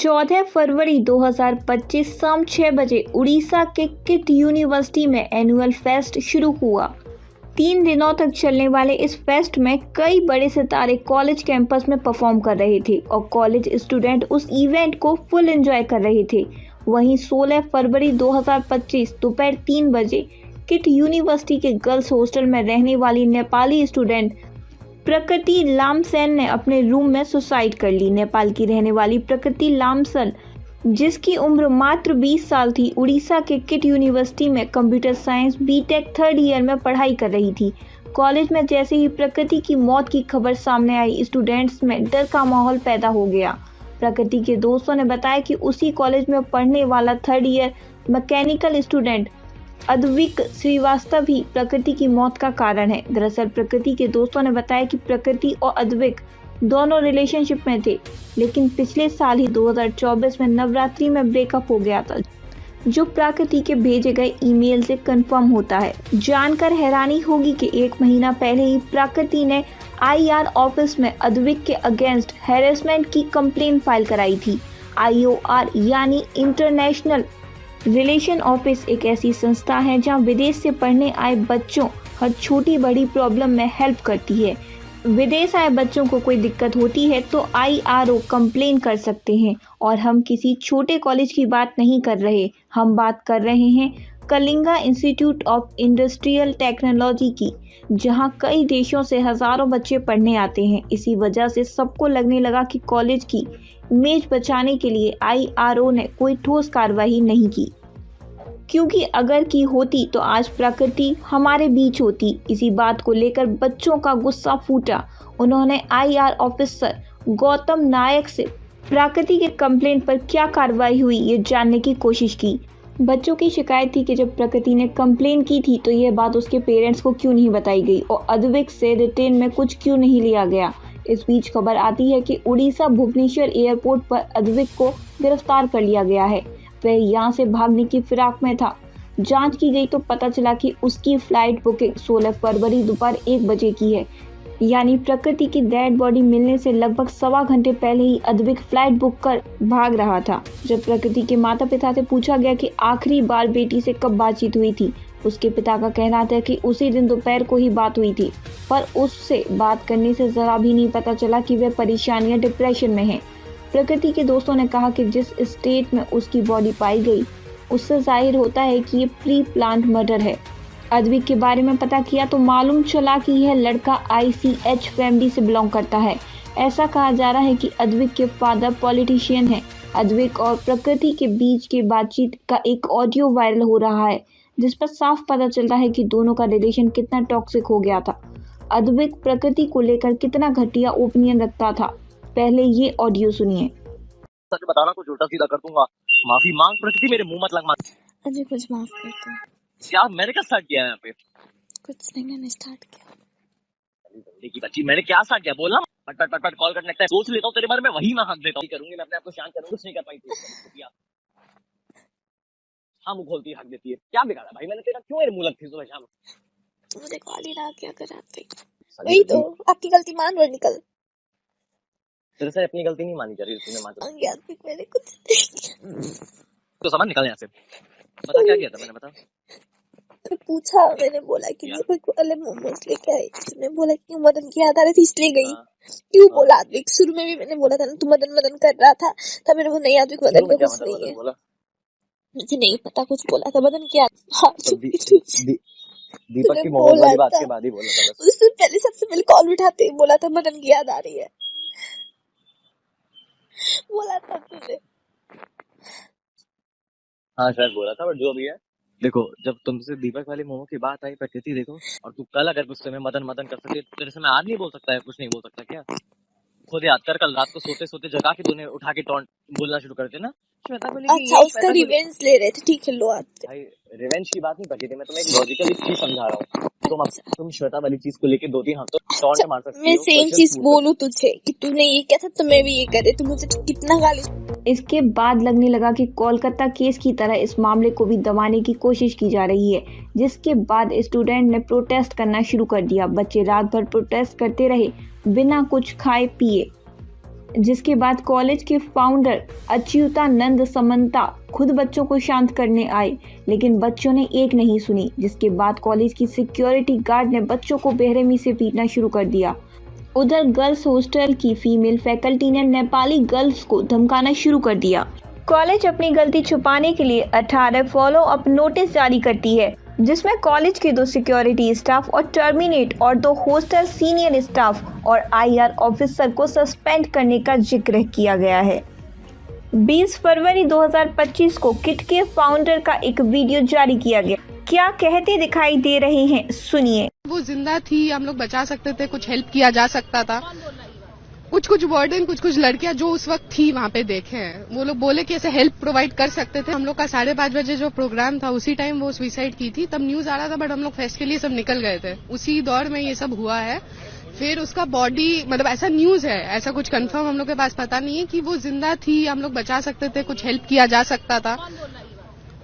14 फरवरी 2025 शाम 6 बजे उड़ीसा के किट यूनिवर्सिटी में एनुअल फेस्ट शुरू हुआ। 3 दिनों तक चलने वाले इस फेस्ट में कई बड़े सितारे कॉलेज कैंपस में परफॉर्म कर रहे थे और कॉलेज स्टूडेंट उस इवेंट को फुल एंजॉय कर रहे थे। वहीं 16 फरवरी 2025 दोपहर 3 बजे किट यूनिवर्सिटी के गर्ल्स हॉस्टल में रहने वाली नेपाली स्टूडेंट प्रकृति लामसेन ने अपने रूम में सुसाइड कर ली। नेपाल की रहने वाली प्रकृति लामसेन, जिसकी उम्र मात्र 20 साल थी, उड़ीसा के किट यूनिवर्सिटी में computer science BTech 3rd year में पढ़ाई कर रही थी। कॉलेज में जैसे ही प्रकृति की मौत की खबर सामने आई, स्टूडेंट्स में डर का माहौल पैदा हो गया। प्रकृति के दोस्तों ने बताया कि उसी कॉलेज में पढ़ने वाला 3rd year mechanical student Advik Srivastava ही प्रकृति की मौत का कारण है। दरअसल प्रकृति के दोस्तों ने बताया कि प्रकृति और अद्विक दोनों रिलेशनशिप में थे, लेकिन पिछले साल ही 2024 में नवरात्रि में ब्रेकअप हो गया था, जो प्रकृति के भेजे गए ईमेल से कंफर्म होता है। जानकर हैरानी होगी कि 1 महीना पहले ही प्रकृति ने IR ऑफिस में अद्विक के अगेंस्ट हैरेसमेंट की कंप्लेंट फाइल कराई थी। IOR यानी इंटरनेशनल रिलेशन ऑफिस एक ऐसी संस्था है जहां विदेश से पढ़ने आए बच्चों हर छोटी बड़ी प्रॉब्लम में हेल्प करती है। विदेश आए बच्चों को कोई दिक्कत होती है तो IRO कंप्लेन कर सकते हैं। और हम किसी छोटे कॉलेज की बात नहीं कर रहे, हम बात कर रहे हैं Kalinga institute of industrial technology की, जहां कई देशों से हजारों बच्चे पढ़ने आते हैं। इसी वजह से सबको लगने लगा कि कॉलेज की इमेज बचाने के लिए IRO ने कोई ठोस कार्रवाई नहीं की, क्योंकि अगर की होती तो आज प्रकृति हमारे बीच होती। इसी बात को लेकर बच्चों का गुस्सा फूटा। उन्होंने IR ऑफिसर गौतम नायक से प्रकृति के कंप्लेंट पर क्या कार्रवाई हुई ये जानने की कोशिश की। बच्चों की शिकायत थी कि जब प्रकृति ने कंप्लेन की थी तो यह बात उसके पेरेंट्स को क्यों नहीं बताई गई और अद्विक से रिटेन में कुछ क्यों नहीं लिया गया। इस बीच खबर आती है कि उड़ीसा भुवनेश्वर एयरपोर्ट पर अद्विक को गिरफ्तार कर लिया गया है। वह यहाँ से भागने की फिराक में था। जांच की गई तो पता चला कि उसकी फ्लाइट बुकिंग 16 फरवरी दोपहर 1 बजे की है, यानी प्रकृति की डेड बॉडी मिलने से लगभग 1.25 घंटे पहले ही अद्विक फ्लाइट बुक कर भाग रहा था। जब प्रकृति के माता पिता से पूछा गया कि आखिरी बार बेटी से कब बातचीत हुई थी, उसके पिता का कहना था कि उसी दिन दोपहर को ही बात हुई थी, पर उससे बात करने से जरा भी नहीं पता चला कि वह परेशान या डिप्रेशन में है। प्रकृति के दोस्तों ने कहा कि जिस स्टेट में उसकी बॉडी पाई गई, उससे जाहिर होता है कि ये प्री प्लान्ड मर्डर है। अद्विक के बारे में पता किया तो मालूम चला कि यह लड़का ICH फैमिली से बिलोंग करता है। ऐसा कहा जा रहा है कि अद्विक के फादर पॉलिटिशियन हैं। अद्विक और प्रकृति के बीच की बातचीत का एक ऑडियो वायरल हो रहा है, जिस पर साफ पता चलता है कि दोनों का रिलेशन कितना टॉक्सिक हो गया था। अद्विक प्रकृति को लेकर कितना घटिया ओपिनियन रखता था। पहले ये ऑडियो सुनिए। सच बताना कुछ उल्टा सीधा कर दूंगा। माफी मांग प्रकृति, मेरे मुंह मत लग मत। अजय कुछ माफ कर दो। क्या मैंने क्या स्टार्ट किया है यहाँ पे? कुछ नहीं, मैंने स्टार्ट किया। देखी बच्ची, मैंने क्या स्टार्ट किया? बोलना पट पट पट पट कॉल करने लगता है। सोच लेता हूँ तेरे बारे में, वही मैं हक देता हूँ। करूंगी मैं अपने आप को शांत करूंगा, कुछ नहीं कर पाई थी। हाँ मुंह खोलती हक देती है। क्या बिगाड़ा भाई मैंने तेरा? क्यों मेरे मुंह लगती है सुबह शाम? मुझे कॉल ही रहा, क्या कराते? वही तो, आपकी गलती मान और निकल। तेरे से अपनी गलती नहीं मानी जा रही, तूने मान मैंने कुछ तो समझ निकल यहाँ से। बता क्या किया था मैंने? बता। तो पूछा, मैंने बोला कि वाले मोमोज लेके आई। तुमने बोला कि मदन की याद आ रही थी इसलिए गई। क्यों बोला अद्विक? शुरू में भी मैंने बोला था ना, तू मदन मदन कर रहा था, तब मेरे को नहीं अद्विक मदन का कुछ नहीं है। मुझे नहीं पता, कुछ बोला था मदन की याद। दीपक की मोहब्बत वाली बात के बाद ही बोला था। उससे पहले, सबसे पहले कॉल उठाते ही बोला था मदन की याद आ रही है, बोला था तुझे। हाँ शायद बोला था, बट जो भी है देखो, जब तुमसे दीपक वाली मोमो की बात आई प्रकृति देखो, और तू कल अगर गुस्से में मदन मदन कर सकती तेरे से मैं आज नहीं बोल सकता है, कुछ नहीं बोल सकता क्या? खुद याद कर, कल रात को सोते सोते जगा के तूने उठा के टॉन्ट बोलना शुरू कर दिया ना। श्वेता बोली अच्छा, उसका रिवेंज ले रहे थे। ठीक है, लो आते। भाई रिवेंज की बात नहीं करती थी, मैं तुम्हें एक लॉजिकली चीज समझा रहा हूँ। तुम श्वेता वाली चीज को लेके 2-3 हफ्तों टॉन्ट मार सकती हो। मैं सेम चीज बोलूं तुझे कि तूने ये क्या था तो मैं भी ये करे, तो मुझे कितना गाली। इसके बाद लगने लगा कि कोलकाता केस की तरह इस मामले को भी दबाने की कोशिश की जा रही है, जिसके बाद स्टूडेंट ने प्रोटेस्ट करना शुरू कर दिया। बच्चे रात भर प्रोटेस्ट करते रहे बिना कुछ खाए पिए। जिसके बाद कॉलेज के फाउंडर अच्युतानंद समंता खुद बच्चों को शांत करने आए, लेकिन बच्चों ने एक नहीं सुनी, जिसके बाद कॉलेज की सिक्योरिटी गार्ड ने बच्चों को बेरहमी से पीटना शुरू कर दिया। उधर गर्ल्स हॉस्टल की फीमेल फैकल्टी ने नेपाली गर्ल्स को धमकाना शुरू कर दिया। कॉलेज अपनी गलती छुपाने के लिए 18 फॉलो अप नोटिस जारी करती है, जिसमें कॉलेज के 2 सिक्योरिटी स्टाफ और टर्मिनेट और 2 हॉस्टल सीनियर स्टाफ और IR ऑफिसर को सस्पेंड करने का जिक्र किया गया है। 20 फरवरी 2025 को किट के फाउंडर का एक वीडियो जारी किया गया। क्या कहते दिखाई दे रहे हैं, सुनिए। वो जिंदा थी, हम लोग बचा सकते थे, कुछ हेल्प किया जा सकता था। कुछ वार्डन कुछ लड़कियां जो उस वक्त थी वहाँ पे देखे हैं, वो लोग बोले कि ऐसे हेल्प प्रोवाइड कर सकते थे। हम लोग का 5:30 बजे जो प्रोग्राम था उसी टाइम वो सुसाइड की थी, तब न्यूज आ रहा था, बट हम लोग फेस्ट के लिए सब निकल गए थे। उसी दौर में ये सब हुआ है। फिर उसका बॉडी मतलब ऐसा न्यूज है, ऐसा कुछ कंफर्म हम लोग के पास पता नहीं है कि वो जिंदा थी, हम लोग बचा सकते थे, कुछ हेल्प किया जा सकता था।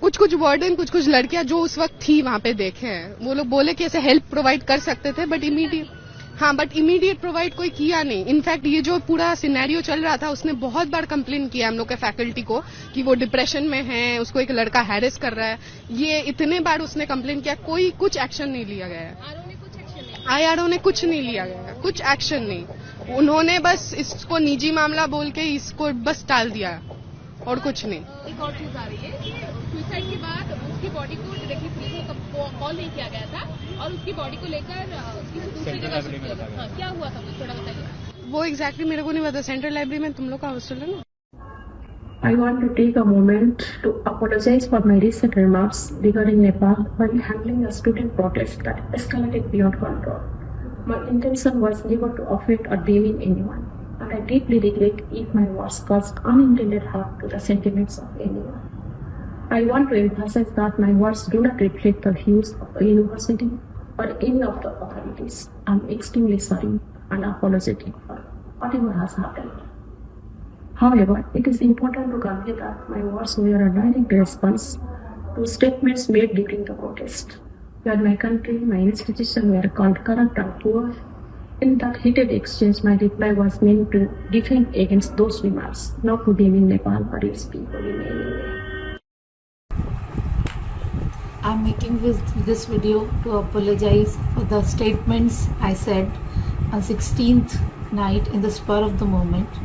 कुछ वार्डन कुछ लड़कियां जो उस वक्त थी वहाँ पे देखे हैं, वो लोग बोले कि ऐसे हेल्प प्रोवाइड कर सकते थे, बट इमीडिएट प्रोवाइड कोई किया नहीं। इनफैक्ट ये जो पूरा सिनेरियो चल रहा था, उसने बहुत बार कंप्लेन किया हम लोग के फैकल्टी को कि वो डिप्रेशन में है, उसको एक लड़का हैरेस कर रहा है। ये इतने बार उसने कंप्लेन किया, कोई कुछ एक्शन नहीं लिया गया है। IRO ने कुछ नहीं लिया गया है, कुछ एक्शन नहीं। उन्होंने बस इसको निजी मामला बोल के इसको बस टाल दिया और कुछ नहीं। एक और चीज आ रही है, सुसाइड के बाद उसकी बॉडी को डायरेक्टली पुलिस को कॉल नहीं किया गया था और उसकी बॉडी को लेकर किसी दूसरी जगह शिफ्ट किया गया। हाँ, क्या हुआ था कुछ थोड़ा बताइए। वो एग्जैक्टली मेरे को नहीं पता। सेंट्रल लाइब्रेरी में तुम लोग का हॉस्टल है ना। I want to take a moment to apologize for my recent remarks regarding Nepal while handling a student protest that escalated beyond control. My intention was never to offend or demean anyone, and I deeply regret if my words caused unintended harm to the sentiments of anyone. I want to emphasize that my words do not reflect the views of the university or any of the authorities. I am extremely sorry and apologetic for whatever has happened. However, it is important to convey that my words were a direct response to statements made during the protest, where my country, my institution were called corrupt and poor. In that heated exchange, my reply was meant to defend against those remarks, not to demean Nepal or its people in any way. I'm making this video to apologize for the statements I said on 16th night in the spur of the moment.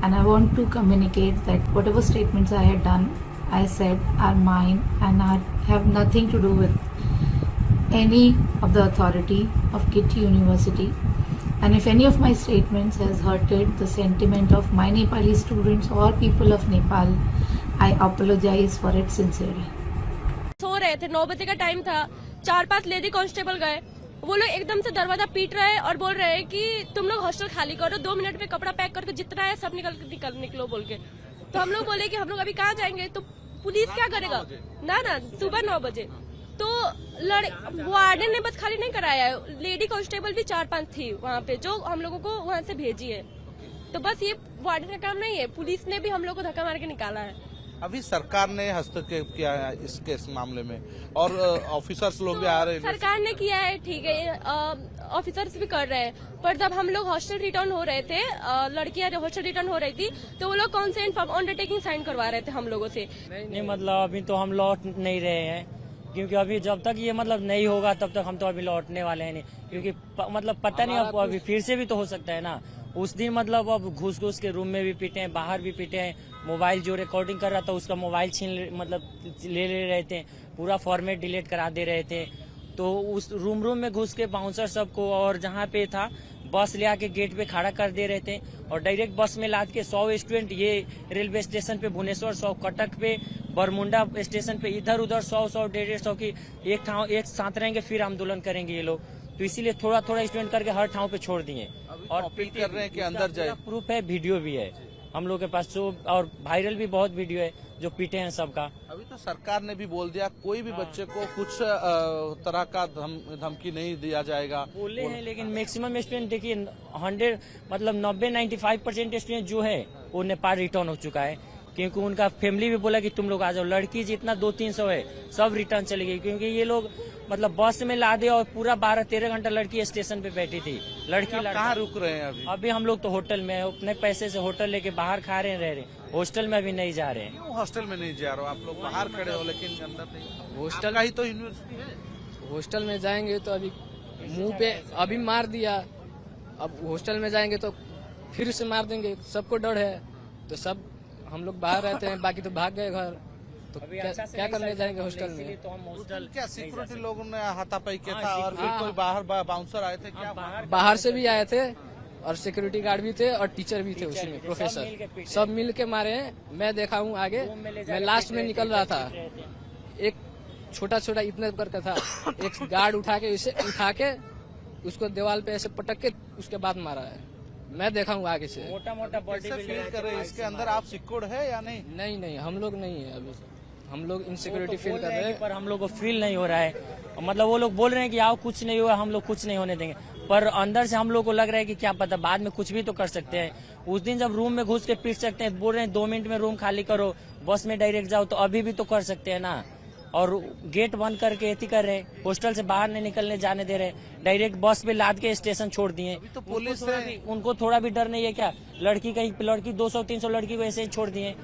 And I want to communicate that whatever statements I had done, I said are mine and have nothing to do with any of the authority of KIT University. And if any of my statements has hurted the sentiment of my Nepali students or people of Nepal, I apologize for it sincerely. सो रहे थे, 9 बजे का time था, 4-5 lady constable गए, वो लोग एकदम से दरवाजा पीट रहे हैं और बोल रहे हैं कि तुम लोग हॉस्टल खाली करो, 2 मिनट में कपड़ा पैक करके जितना है सब निकलो बोल के। तो हम लोग बोले कि हम लोग अभी कहाँ जाएंगे, तो पुलिस क्या करेगा ना सुबह 9 बजे। तो वार्डन ने बस खाली नहीं कराया, लेडी कांस्टेबल भी 4-5 थी वहाँ पे जो हम लोगों को वहाँ से भेजी है। तो बस ये वार्डन का काम नहीं है, पुलिस ने भी हम लोग को धक्का मार के निकाला है। अभी सरकार ने हस्तक्षेप किया है इस मामले में और ऑफिसर्स लोग भी आ रहे हैं। सरकार ने किया है, ठीक है, ऑफिसर्स भी कर रहे हैं, पर जब हम लोग हॉस्टल रिटर्न हो रहे थे, लड़कियां जब हॉस्टल रिटर्न हो रही थी, तो वो लोग कॉन्सेंट फॉर्म अंडरटेकिंग साइन करवा रहे थे हम लोगों से। नहीं मतलब अभी तो हम लौट नहीं रहे हैं, क्योंकि अभी जब तक ये मतलब नहीं होगा तब तक हम तो अभी लौटने वाले हैं नहीं, क्योंकि मतलब पता नहीं अब अभी फिर से भी तो हो सकता है ना। उस दिन मतलब अब घुस के रूम में भी पीटे हैं, बाहर भी पीटे हैं, मोबाइल जो रिकॉर्डिंग कर रहा था उसका मोबाइल ले रहे थे, पूरा फॉर्मेट डिलीट करा दे रहे थे। तो उस रूम में घुस के बाउंसर सबको और जहाँ पे था बस ले आके गेट पे खड़ा कर दे रहे थे और डायरेक्ट बस में लाद के 100 स्टूडेंट ये रेलवे स्टेशन पे भुवनेश्वर, 100 कटक पे, बरमुंडा स्टेशन पे, इधर उधर 100-150 की एक साथ रहेंगे, फिर आंदोलन करेंगे ये लोग। तो इसीलिए थोड़ा स्टूडेंट करके हर ठाव पे छोड़ दिए और अपील कर रहे हैं कि अंदर जाए। प्रूफ है, वीडियो भी है हम लोग के पास, और वायरल भी बहुत वीडियो है जो पीटे हैं सबका। अभी तो सरकार ने भी बोल दिया कोई भी बच्चे को कुछ तरह का धमकी नहीं दिया जाएगा बोले हैं, लेकिन मैक्सिमम स्टूडेंट देखिए 100 मतलब 90-95% स्टूडेंट जो है वो नेपाल रिटर्न हो चुका है। क्योंकि उनका फैमिली भी बोला कि तुम लोग आ जाओ। लड़की जितना 200-300 है सब रिटर्न चली गई, क्योंकि ये लोग मतलब बस में ला दिया और पूरा 12-13 घंटा लड़की स्टेशन पे बैठी थी। लड़की कहाँ रुक रहे हैं अभी? अभी हम लोग तो होटल में अपने पैसे से होटल लेके बाहर खा रहे हैं, रह रहे, हॉस्टल में अभी नहीं जा रहे हैं। क्यों हॉस्टल में नहीं जा रहे हो? आप लोग बाहर खड़े हो लेकिन अंदर नहीं। हॉस्टल आपका ही तो यूनिवर्सिटी है। हॉस्टल में जाएंगे तो अभी मुंह पे अभी मार दिया, अब हॉस्टल में जाएंगे तो फिर से मार देंगे, सबको डर है। तो सब हम लोग बाहर रहते हैं, बाकी तो भाग गए घर। तो क्या करने जाएंगे हॉस्टल में? तो हम हॉस्टल क्या सिक्योरिटी लोगों ने हाथापाई किया था और फिर कोई बाहर बाउंसर आए थे क्या? बाहर से भी आए थे और सिक्योरिटी गार्ड भी थे और टीचर भी थे उसी में, प्रोफेसर सब मिल के मारे हैं। मैं देखा हूँ आगे, मैं लास्ट में निकल रहा था, एक छोटा छोटा इतना करके था, एक गार्ड उठा के इसे उठा के उसको दीवार पे ऐसे पटक के उसके बाद मारा है। मैं देखा हूँ आगे से। मोटा मोटा बॉडी फील कर रहे हैं इसके अंदर आप सिक्योर्ड है या नहीं? नहीं नहीं, हम लोग नहीं है अभी, हम लोग इनसिक्योरिटी फील कर रहे हैं। पर हम लोग को फील नहीं हो रहा है, मतलब वो लोग बोल रहे हैं कि आओ कुछ नहीं हुआ, हम लोग कुछ नहीं होने देंगे, पर अंदर से हम लोग को लग रहा है कि क्या पता बाद में कुछ भी तो कर सकते हैं। उस दिन जब रूम में घुस के पीट सकते हैं, बोल रहे हैं 2 मिनट में रूम खाली करो, बस में डायरेक्ट जाओ, तो अभी भी तो कर सकते हैं ना। और गेट बंद करके एती कर रहे, हॉस्टल से बाहर नहीं निकलने जाने दे रहे, डायरेक्ट बस पे लाद के स्टेशन छोड़ दिए। तो पुलिस उनको थोड़ा भी डर नहीं है क्या? लड़की 200-300 लड़की को ऐसे ही छोड़ दिए।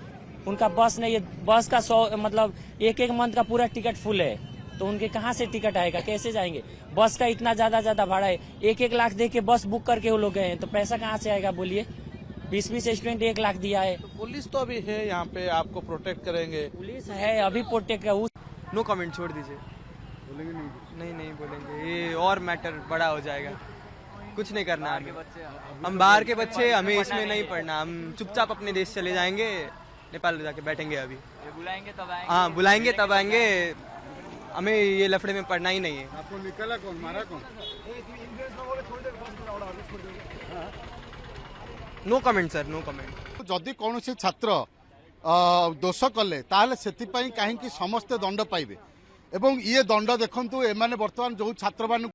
उनका बस नहीं है, बस का 100 मतलब एक मंथ का पूरा टिकट फुल है, तो उनके कहाँ से टिकट आएगा, कैसे जाएंगे? बस का इतना ज्यादा भाड़ा है, 1 लाख दे के बस बुक करके वो लोग गए हैं, तो पैसा कहाँ से आएगा बोलिए? 20 स्टूडेंट 1 लाख दिया है। तो पुलिस तो अभी है यहाँ पे, आपको प्रोटेक्ट करेंगे। पुलिस है अभी प्रोटेक्ट है। नो कमेंट, छोड़ दीजिए। बोलेंगे नहीं बोलेंगे, ये और मैटर बड़ा हो जाएगा। कुछ नहीं करना हमें, हम बाहर के बच्चे, हमें इसमें नहीं पढ़ना, हम चुपचाप अपने देश चले जाएंगे, नेपाल जाके बैठेंगे। अभी बुलाएंगे तब आएंगे। हाँ बुलाएंगे तब आएंगे, हमें ये लफड़े में पढ़ना ही नहीं है। आपको निकला कौन, मारा कौन? No comment sir, no comment. जदि कौन छात्र दोष कले ताहले सेतिपाई काहेकि समस्ते दंड पाइबे एवं ये दंड देखंतु एमाने वर्तमान जो छात्र मान